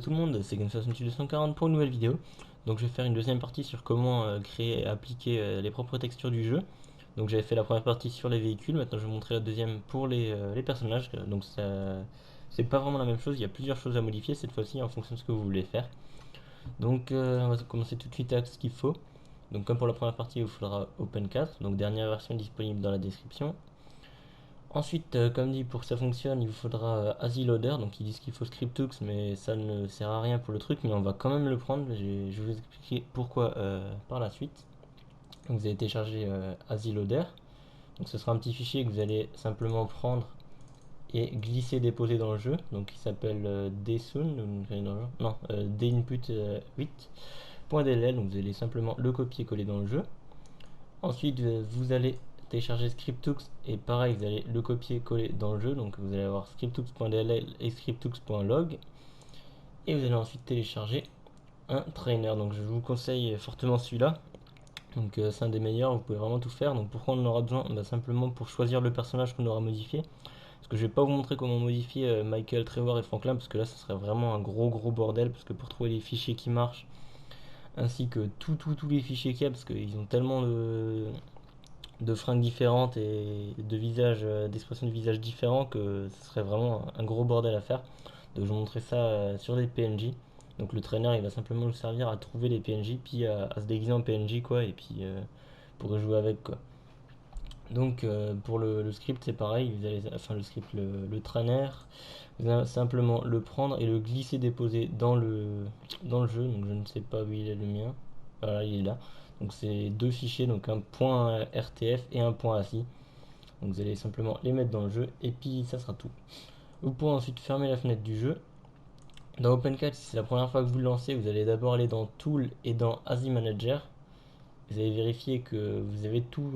tout le monde, c'est Game68240 pour une nouvelle vidéo. Donc je vais faire une deuxième partie sur comment créer et appliquer les propres textures du jeu. Donc j'avais fait la première partie sur les véhicules, maintenant je vais vous montrer la deuxième pour les personnages. Donc ça, c'est pas vraiment la même chose, il y a plusieurs choses à modifier cette fois-ci en fonction de ce que vous voulez faire. Donc on va commencer tout de suite avec ce qu'il faut. Donc comme pour la première partie, il vous faudra OpenCAD, donc dernière version disponible dans la description. Ensuite, comme dit, pour que ça fonctionne, il vous faudra AsiLoader. Donc ils disent qu'il faut Scriptux, mais ça ne sert à rien pour le truc, mais on va quand même le prendre. Je vais vous expliquer pourquoi par la suite. Donc vous allez télécharger AsiLoader. Donc ce sera un petit fichier que vous allez simplement prendre et glisser, déposer dans le jeu. Donc il s'appelle dsoon, non, dinput8.dll. Donc vous allez simplement le copier-coller dans le jeu. Ensuite, vous allez télécharger Scriptux et pareil, vous allez le copier-coller dans le jeu. Donc vous allez avoir scriptux.dll et scriptux.log. Et vous allez ensuite télécharger un trainer. Donc je vous conseille fortement celui-là. Donc c'est un des meilleurs, vous pouvez vraiment tout faire. Donc pourquoi on en aura besoin? Simplement pour choisir le personnage qu'on aura modifié. Parce que je vais pas vous montrer comment modifier Michael, Trevor et Franklin, parce que là ça serait vraiment un gros bordel, parce que pour trouver les fichiers qui marchent, ainsi que tous les fichiers qu'il y a, parce qu'ils ont tellement de fringues différentes et de visages, d'expressions de visage différents que ce serait vraiment un gros bordel à faire. Donc je vous montrer ça sur des PNJ. Donc le trainer il va simplement nous servir à trouver les PNJ puis à se déguiser en PNJ quoi et puis pour jouer avec quoi. Donc pour le script c'est pareil, vous allez, enfin le script, le trainer, vous allez simplement le prendre et le glisser déposer dans le jeu. Donc je ne sais pas où il est le mien. Voilà, il est là. Donc c'est deux fichiers, donc un point .rtf et un point .asi. Donc vous allez simplement les mettre dans le jeu et puis ça sera tout. Vous pourrez ensuite fermer la fenêtre du jeu. Dans OpenCAD, si c'est la première fois que vous le lancez, vous allez d'abord aller dans Tool et dans ASI Manager. Vous allez vérifier que vous avez tout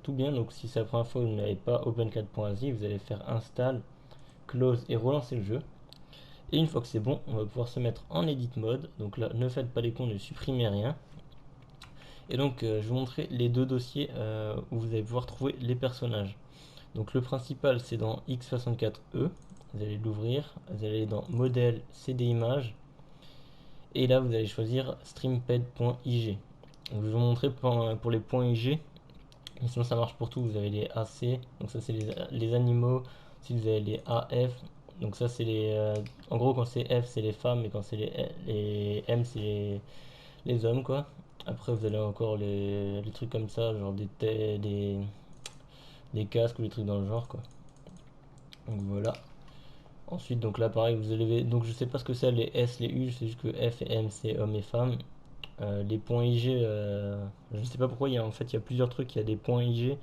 bien. Donc si c'est la première fois que vous n'avez pas OpenCAD.asi, vous allez faire Install, Close et relancer le jeu. Et une fois que c'est bon, on va pouvoir se mettre en Edit Mode. Donc là, ne faites pas les cons, ne supprimez rien. Et donc, je vais vous montrer les deux dossiers où vous allez pouvoir trouver les personnages. Donc le principal, c'est dans X64E. Vous allez l'ouvrir, vous allez dans Modèle, CD Image. Et là, vous allez choisir streamped.ig. Je vais vous montrer pour les points IG. Et sinon, ça marche pour tout. Vous avez les AC, donc ça, c'est les animaux. Si vous avez les AF, donc ça, c'est les. En gros, quand c'est F, c'est les femmes, et quand c'est les M, c'est les hommes, quoi. Après, vous avez encore les trucs comme ça, genre des casques ou des trucs dans le genre, quoi. Donc voilà. Ensuite, donc là, pareil, vous élevez. Donc je sais pas ce que c'est les S, les U, je sais juste que F et M, c'est hommes et femmes. Les points IG, je ne sais pas pourquoi, en fait, il y a plusieurs trucs. Il y a des points IG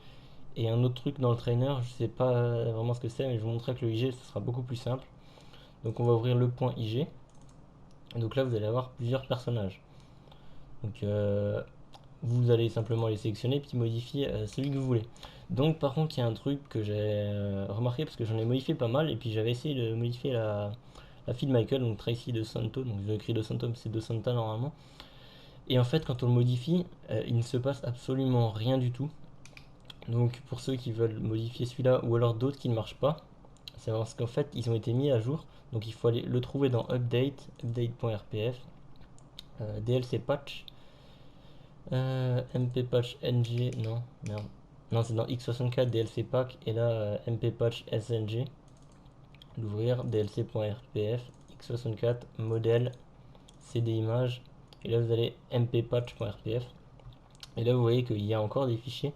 et un autre truc dans le trainer, je sais pas vraiment ce que c'est, mais je vous montrerai que le IG, ce sera beaucoup plus simple. Donc on va ouvrir le point IG. Donc là, vous allez avoir plusieurs personnages. Donc vous allez simplement les sélectionner puis modifier celui que vous voulez. Donc par contre il y a un truc que j'ai remarqué parce que j'en ai modifié pas mal et puis j'avais essayé de modifier la fille de Michael, donc Tracy de Santo, donc j'ai écrit de Santo mais c'est de Santa normalement. Et en fait quand on le modifie, il ne se passe absolument rien du tout. Donc pour ceux qui veulent modifier celui-là ou alors d'autres qui ne marchent pas, c'est parce qu'en fait ils ont été mis à jour. Donc il faut aller le trouver dans Update, update.rpf, DLC Patch. MP Patch NG, non, merde. Non, c'est dans X64 DLC Pack et là MP Patch SNG. L'ouvrir, dlc.rpf, X64, modèle, CD image. Et là vous allez mppatch.rpf. Et là vous voyez qu'il y a encore des fichiers.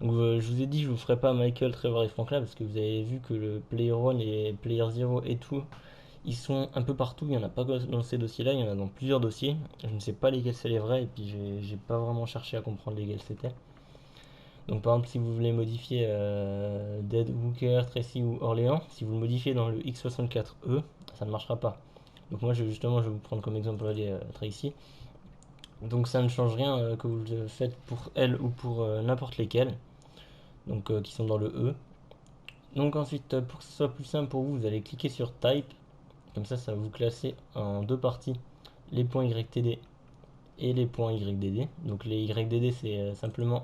Donc je vous ai dit, je vous ferai pas Michael, Trevor et Franklin parce que vous avez vu que le Player 1 et Player 0 et tout, ils sont un peu partout, il n'y en a pas que dans ces dossiers-là, il y en a dans plusieurs dossiers. Je ne sais pas lesquels c'est les vrais et puis j'ai pas vraiment cherché à comprendre lesquels c'était. Donc par exemple si vous voulez modifier Dead, Wooker, Tracy ou Orléans, si vous le modifiez dans le X64E, ça ne marchera pas. Donc moi justement je vais vous prendre comme exemple les Tracy. Donc ça ne change rien que vous le faites pour elle ou pour n'importe lesquels, donc qui sont dans le E. Donc ensuite pour que ce soit plus simple pour vous, vous allez cliquer sur Type. Comme ça va vous classer en deux parties les points YTD et les points YDD. Donc les YDD c'est simplement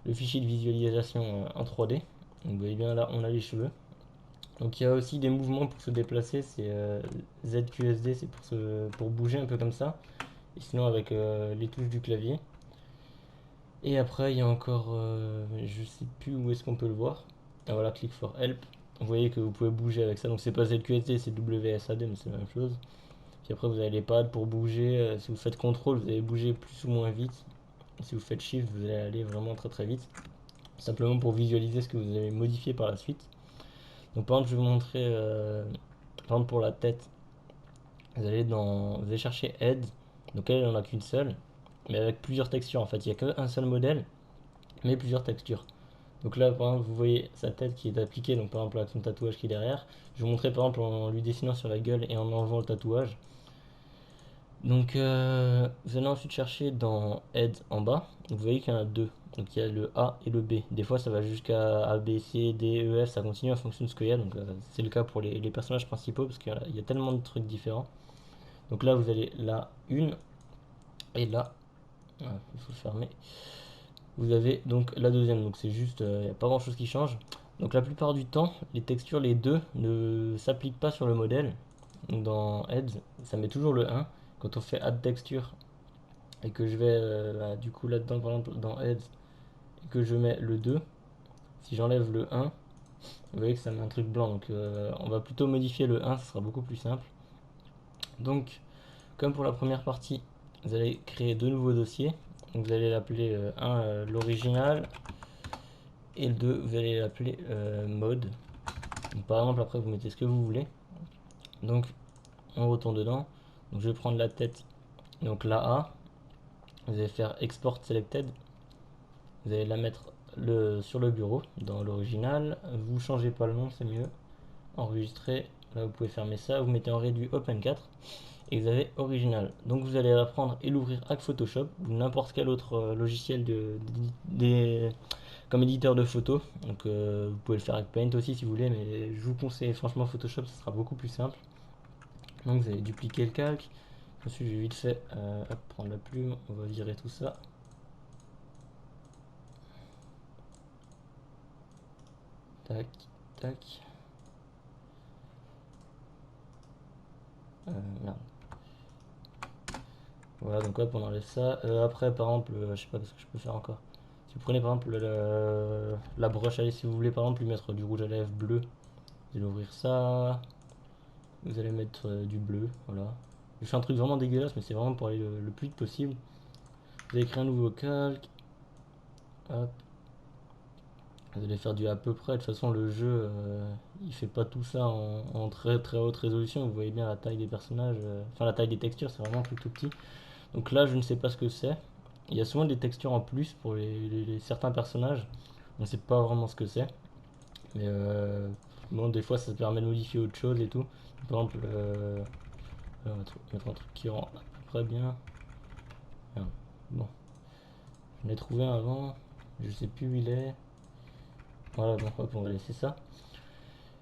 le fichier de visualisation en 3D. Donc vous voyez bien là on a les cheveux. Donc il y a aussi des mouvements pour se déplacer, c'est ZQSD, c'est pour bouger un peu comme ça. Et sinon avec les touches du clavier. Et après il y a encore, je sais plus où est-ce qu'on peut le voir. Ah voilà, click for help. Vous voyez que vous pouvez bouger avec ça. Donc c'est pas ZQSD, c'est WSAD, mais c'est la même chose. Puis après vous avez les pads pour bouger. Si vous faites contrôle, vous allez bouger plus ou moins vite. Si vous faites shift, vous allez aller vraiment très très vite. Simplement pour visualiser ce que vous allez modifier par la suite. Donc par exemple, je vais vous montrer, par exemple pour la tête, vous allez chercher Head, donc elle, il n'y en a qu'une seule, mais avec plusieurs textures en fait, il n'y a qu'un seul modèle, mais plusieurs textures. Donc là, par exemple, vous voyez sa tête qui est appliquée, donc par exemple avec son tatouage qui est derrière. Je vais vous montrer par exemple en lui dessinant sur la gueule et en enlevant le tatouage. Donc vous allez ensuite chercher dans Head en bas, vous voyez qu'il y en a deux. Donc il y a le A et le B. Des fois ça va jusqu'à A, B, C, D, E, F, ça continue en fonction de ce qu'il y a. Donc c'est le cas pour les personnages principaux parce qu'il y a tellement de trucs différents. Donc là vous allez la une et là, il faut le fermer. Vous avez donc la deuxième, donc c'est juste, il n'y a pas grand chose qui change. Donc la plupart du temps, les textures, les deux, ne s'appliquent pas sur le modèle. Donc dans Heads, ça met toujours le 1. Quand on fait Add Texture et que je vais du coup là-dedans, par exemple dans Heads, et que je mets le 2, si j'enlève le 1, vous voyez que ça met un truc blanc. Donc on va plutôt modifier le 1, ce sera beaucoup plus simple. Donc, comme pour la première partie, vous allez créer deux nouveaux dossiers. Donc vous allez l'appeler l'original et le 2 vous allez l'appeler mode. Donc, par exemple, après vous mettez ce que vous voulez. Donc on retourne dedans. Donc je vais prendre la tête, donc la A. Vous allez faire export selected. Vous allez la mettre sur le bureau dans l'original. Vous changez pas le nom, c'est mieux. Enregistrer. Là vous pouvez fermer ça. Vous mettez en réduit Open 4 et vous avez original. Donc vous allez la prendre et l'ouvrir avec Photoshop ou n'importe quel autre logiciel comme éditeur de photos. Donc vous pouvez le faire avec Paint aussi si vous voulez, mais je vous conseille franchement Photoshop, ce sera beaucoup plus simple. Donc vous allez dupliquer le calque. Ensuite je vais vite fait prendre la plume, on va virer tout ça. Tac, tac. Merde. Voilà, donc hop, on enlève ça. Après, par exemple, je sais pas ce que je peux faire encore. Si vous prenez par exemple la broche à lèvres, si vous voulez par exemple lui mettre du rouge à lèvres bleu, vous allez ouvrir ça. Vous allez mettre du bleu, voilà. Je fais un truc vraiment dégueulasse, mais c'est vraiment pour aller le plus vite possible. Vous allez créer un nouveau calque. Hop. Vous allez faire du à peu près. De toute façon, le jeu, il fait pas tout ça en très très haute résolution. Vous voyez bien la taille des personnages, enfin la taille des textures, c'est vraiment tout petit. Donc là, je ne sais pas ce que c'est. Il y a souvent des textures en plus pour certains personnages. On ne sait pas vraiment ce que c'est. Mais bon, des fois, ça permet de modifier autre chose et tout. Par exemple, on va mettre un truc qui rend à peu près bien. Bon, j'en ai trouvé un avant. Je sais plus où il est. Voilà, bon, hop, on va laisser ça.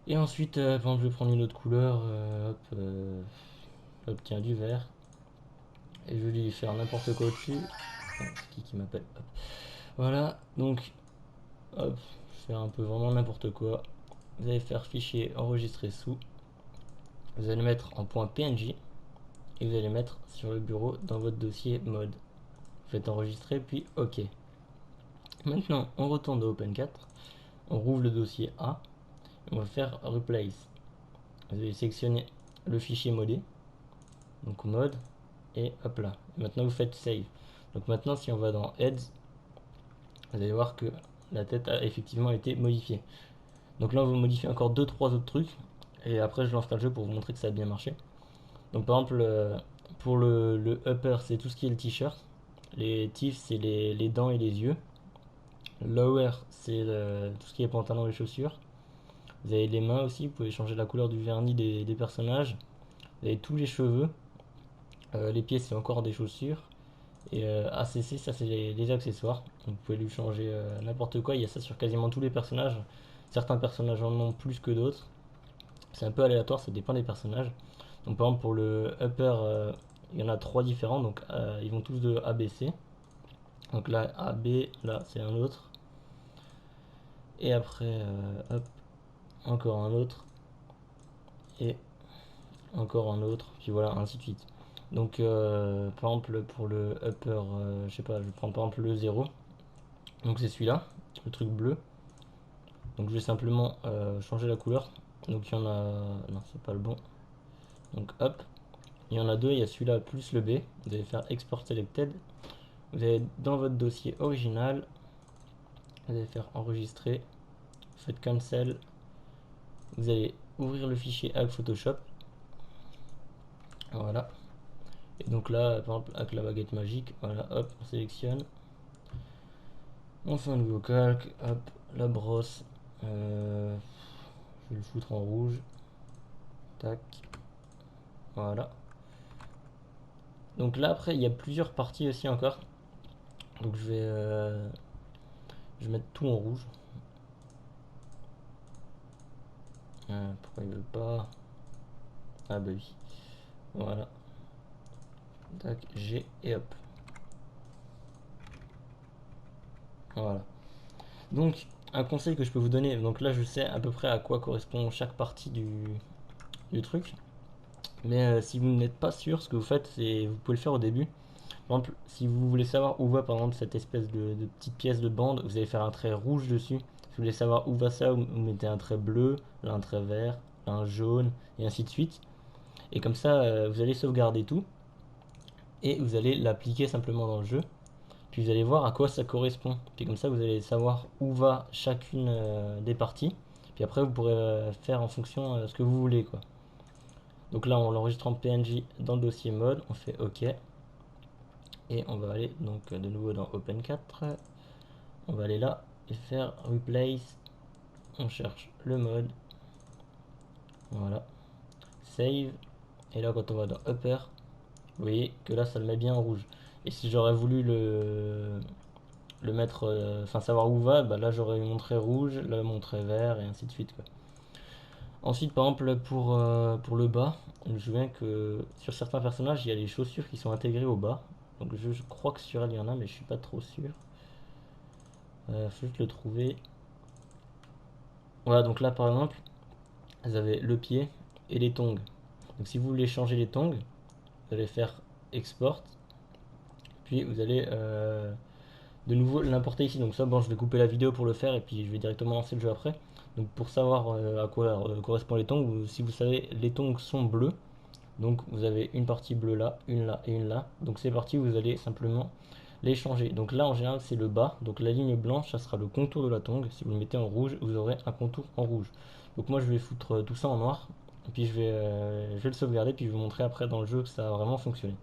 Et ensuite, par exemple, je vais prendre une autre couleur. Hop, tiens, du vert. Et je vais lui faire n'importe quoi au-dessus. C'est qui m'appelle? Voilà, donc, hop, faire un peu vraiment n'importe quoi. Vous allez faire fichier enregistrer sous. Vous allez mettre en point PNG. Et vous allez mettre sur le bureau dans votre dossier mode. Vous faites enregistrer, puis OK. Maintenant, on retourne dans Open 4. On rouvre le dossier A. On va faire replace. Vous allez sélectionner le fichier modé. Donc mode. Et hop là. Et maintenant, vous faites save. Donc maintenant, si on va dans Heads, vous allez voir que la tête a effectivement été modifiée. Donc là, on va modifier encore 2-3 autres trucs. Et après, je lancerai le jeu pour vous montrer que ça a bien marché. Donc par exemple, pour le upper, c'est tout ce qui est le t-shirt. Les teeth, c'est les dents et les yeux. Lower, c'est tout ce qui est pantalon et chaussures. Vous avez les mains aussi, vous pouvez changer la couleur du vernis des personnages. Vous avez tous les cheveux. Les pieds, c'est encore des chaussures. Et ACC, ça c'est les accessoires. Donc, vous pouvez lui changer n'importe quoi. Il y a ça sur quasiment tous les personnages. Certains personnages en ont plus que d'autres. C'est un peu aléatoire, ça dépend des personnages. Donc par exemple pour le upper, il y en a 3 différents. Donc ils vont tous de A, B, C. Donc là A, B, là c'est un autre. Et après, hop, encore un autre. et encore un autre, puis voilà, ainsi de suite. Donc par exemple pour le upper, je sais pas, je vais prendre par exemple le 0. Donc c'est celui-là, le truc bleu. Donc je vais simplement changer la couleur. Donc il y en a... Non, c'est pas le bon. Donc hop, il y en a deux, il y a celui-là plus le B. Vous allez faire Export Selected. Vous allez dans votre dossier original, vous allez faire enregistrer, vous faites Cancel. Vous allez ouvrir le fichier avec Photoshop. Voilà. Et donc là, par exemple, avec la baguette magique, voilà, hop, on sélectionne. On fait un nouveau calque, hop, la brosse. Je vais le foutre en rouge. Tac. Voilà. Donc là, après, il y a plusieurs parties aussi encore. Donc je vais mettre tout en rouge. Pourquoi il veut pas? Ah bah oui. Voilà. Tac, G et hop. Voilà. Donc, un conseil que je peux vous donner, donc là je sais à peu près à quoi correspond chaque partie du truc. Mais si vous n'êtes pas sûr, ce que vous faites, c'est vous pouvez le faire au début. Par exemple, si vous voulez savoir où va par exemple cette espèce de petite pièce de bande, vous allez faire un trait rouge dessus. Si vous voulez savoir où va ça, vous mettez un trait bleu, là un trait vert, là un jaune, et ainsi de suite. Et comme ça, vous allez sauvegarder tout, et vous allez l'appliquer simplement dans le jeu. Puis vous allez voir à quoi ça correspond. Puis comme ça, vous allez savoir où va chacune des parties. Puis après, vous pourrez faire en fonction ce que vous voulez, quoi. Donc là, on l'enregistre en PNG dans le dossier mode, on fait OK. Et on va aller donc de nouveau dans Open 4. On va aller là et faire Replace. On cherche le mode. Voilà. Save. Et là, quand on va dans Upper, vous voyez que là, ça le met bien en rouge. Et si j'aurais voulu le mettre, enfin savoir où va, bah là j'aurais mon trait rouge, là mon trait vert et ainsi de suite, quoi. Ensuite, par exemple, pour le bas, je me souviens que sur certains personnages, il y a les chaussures qui sont intégrées au bas. Donc je crois que sur elle, il y en a, mais je suis pas trop sûr. Faut juste le trouver. Voilà, donc là, par exemple, vous avez le pied et les tongs. Donc si vous voulez changer les tongs, vous allez faire Export. Puis vous allez de nouveau l'importer ici. Donc ça, bon, je vais couper la vidéo pour le faire et puis je vais directement lancer le jeu après. Donc pour savoir à quoi correspondent les tongs, si vous savez, les tongs sont bleus. Donc vous avez une partie bleue là, une là et une là. Donc ces parties, vous allez simplement les changer. Donc là, en général, c'est le bas. Donc la ligne blanche, ça sera le contour de la tongue. Si vous le mettez en rouge, vous aurez un contour en rouge. Donc moi, je vais foutre tout ça en noir. Et puis je vais le sauvegarder, puis je vais vous montrer après dans le jeu que ça a vraiment fonctionné.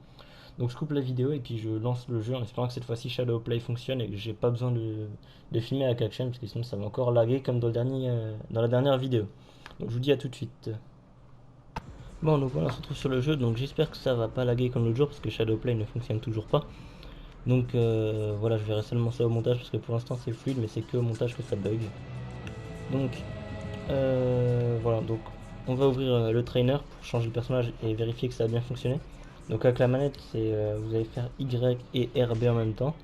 Donc je coupe la vidéo et puis je lance le jeu en espérant que cette fois-ci Shadow Play fonctionne et que j'ai pas besoin de filmer à 4 chaînes parce que sinon ça va encore laguer comme dans la dernière vidéo. Donc je vous dis à tout de suite. Bon, donc voilà, on se retrouve sur le jeu, donc j'espère que ça va pas laguer comme l'autre jour parce que Shadowplay ne fonctionne toujours pas. Donc voilà, je verrai seulement ça au montage parce que pour l'instant c'est fluide, mais c'est que au montage que ça bug. Donc voilà, donc on va ouvrir le trainer pour changer le personnage et vérifier que ça a bien fonctionné. Donc avec la manette, vous allez faire Y et RB en même temps.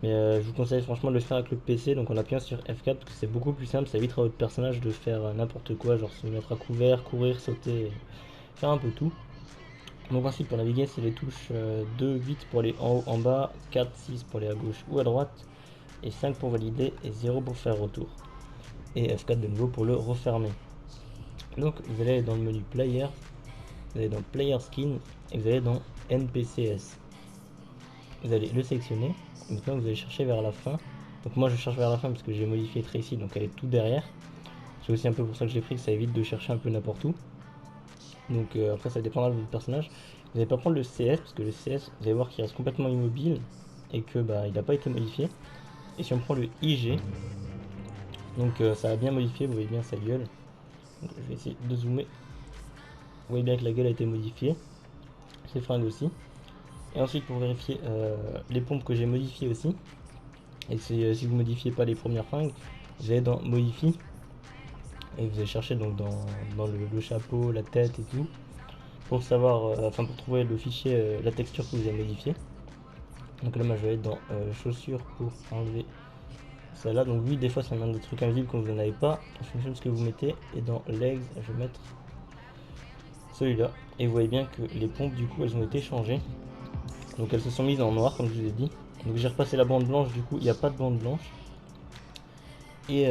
Mais je vous conseille franchement de le faire avec le PC, donc en appuyant sur F4 parce que c'est beaucoup plus simple, ça évitera à votre personnage de faire n'importe quoi, genre se mettre à couvert, courir, sauter, faire un peu tout. Donc ensuite pour naviguer, c'est les touches 2, 8 pour aller en haut, en bas, 4, 6 pour aller à gauche ou à droite, et 5 pour valider et 0 pour faire retour. Et F4 de nouveau pour le refermer. Donc vous allez dans le menu Player, vous allez dans Player Skin et vous allez dans NPCS. Vous allez le sélectionner, et maintenant vous allez chercher vers la fin. Donc moi je cherche vers la fin parce que j'ai modifié Tracy, donc elle est tout derrière. C'est aussi un peu pour ça que j'ai pris, que ça évite de chercher un peu n'importe où. Donc après ça dépendra de votre personnage. Vous n'allez pas prendre le CS parce que le CS, vous allez voir qu'il reste complètement immobile et que bah il n'a pas été modifié. Et si on prend le IG, donc ça a bien modifié, vous voyez bien sa gueule. Donc, je vais essayer de zoomer. Vous voyez bien que la gueule a été modifiée. Ses fringues aussi. Et ensuite pour vérifier les pompes que j'ai modifiées aussi. Et si vous modifiez pas les premières fringues, vous allez dans Modify. Et vous allez chercher donc dans le chapeau, la tête et tout. Pour savoir, enfin pour trouver le fichier, la texture que vous avez modifiée. Donc là moi je vais être dans chaussures pour enlever celle-là. Donc oui, des fois ça demande des trucs invisibles quand vous n'en avez pas en fonction de ce que vous mettez. Et dans legs je vais mettre celui-là. Et vous voyez bien que les pompes du coup elles ont été changées. Donc elles se sont mises en noir comme je vous ai dit. Donc j'ai repassé la bande blanche, du coup il n'y a pas de bande blanche. Et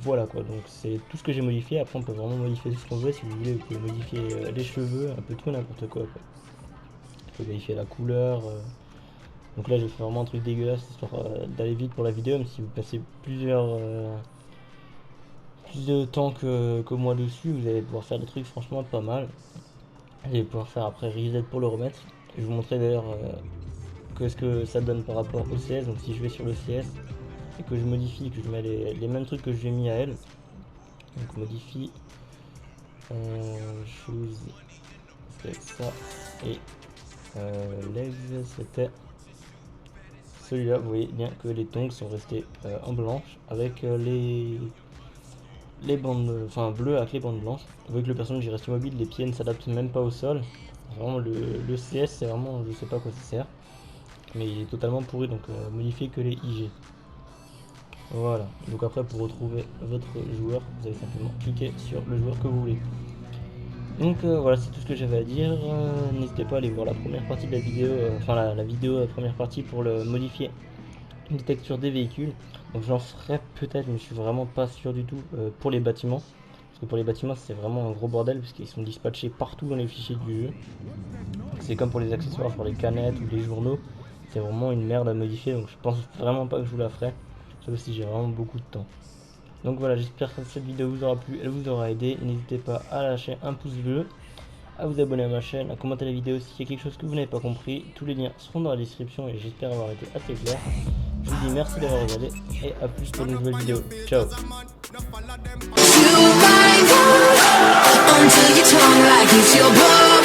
voilà quoi, donc c'est tout ce que j'ai modifié. Après on peut vraiment modifier tout ce qu'on veut. Si vous voulez vous pouvez modifier les cheveux, un peu tout n'importe quoi. Vous pouvez modifier la couleur. Donc là j'ai fait vraiment un truc dégueulasse histoire d'aller vite pour la vidéo. Même si vous passez plus de temps que moi dessus, vous allez pouvoir faire des trucs franchement pas mal. Vous allez pouvoir faire après reset pour le remettre. Je vais vous montrer d'ailleurs ce que ça donne par rapport au CS. Donc si je vais sur le CS et que je modifie, que je mets les mêmes trucs que j'ai mis à elle, donc modifie chose, c'était ça, et legs c'était celui-là. Vous voyez bien que les tongs sont restés en blanche avec les bandes, enfin bleues avec les bandes blanches. Vous voyez que le personnage il reste immobile, les pieds ne s'adaptent même pas au sol. Vraiment le CS c'est vraiment, je sais pas à quoi ça sert, mais il est totalement pourri. Donc modifier que les IG. Voilà, donc après pour retrouver votre joueur, vous allez simplement cliquer sur le joueur que vous voulez. Donc voilà, c'est tout ce que j'avais à dire. N'hésitez pas à aller voir la première partie de la vidéo, enfin la vidéo première partie pour le modifier les textures des véhicules. Donc j'en ferai peut-être, mais je suis vraiment pas sûr du tout pour les bâtiments. Parce que pour les bâtiments c'est vraiment un gros bordel puisqu'ils sont dispatchés partout dans les fichiers du jeu. C'est comme pour les accessoires, pour les canettes ou les journaux. C'est vraiment une merde à modifier, donc je pense vraiment pas que je vous la ferai. Sauf si j'ai vraiment beaucoup de temps. Donc voilà, j'espère que cette vidéo vous aura plu, elle vous aura aidé. N'hésitez pas à lâcher un pouce bleu, à vous abonner à ma chaîne, à commenter la vidéo s'il y a quelque chose que vous n'avez pas compris. Tous les liens seront dans la description et j'espère avoir été assez clair. Je vous dis merci d'avoir regardé et à plus pour une nouvelle vidéo. Ciao. Until your tongue like it's your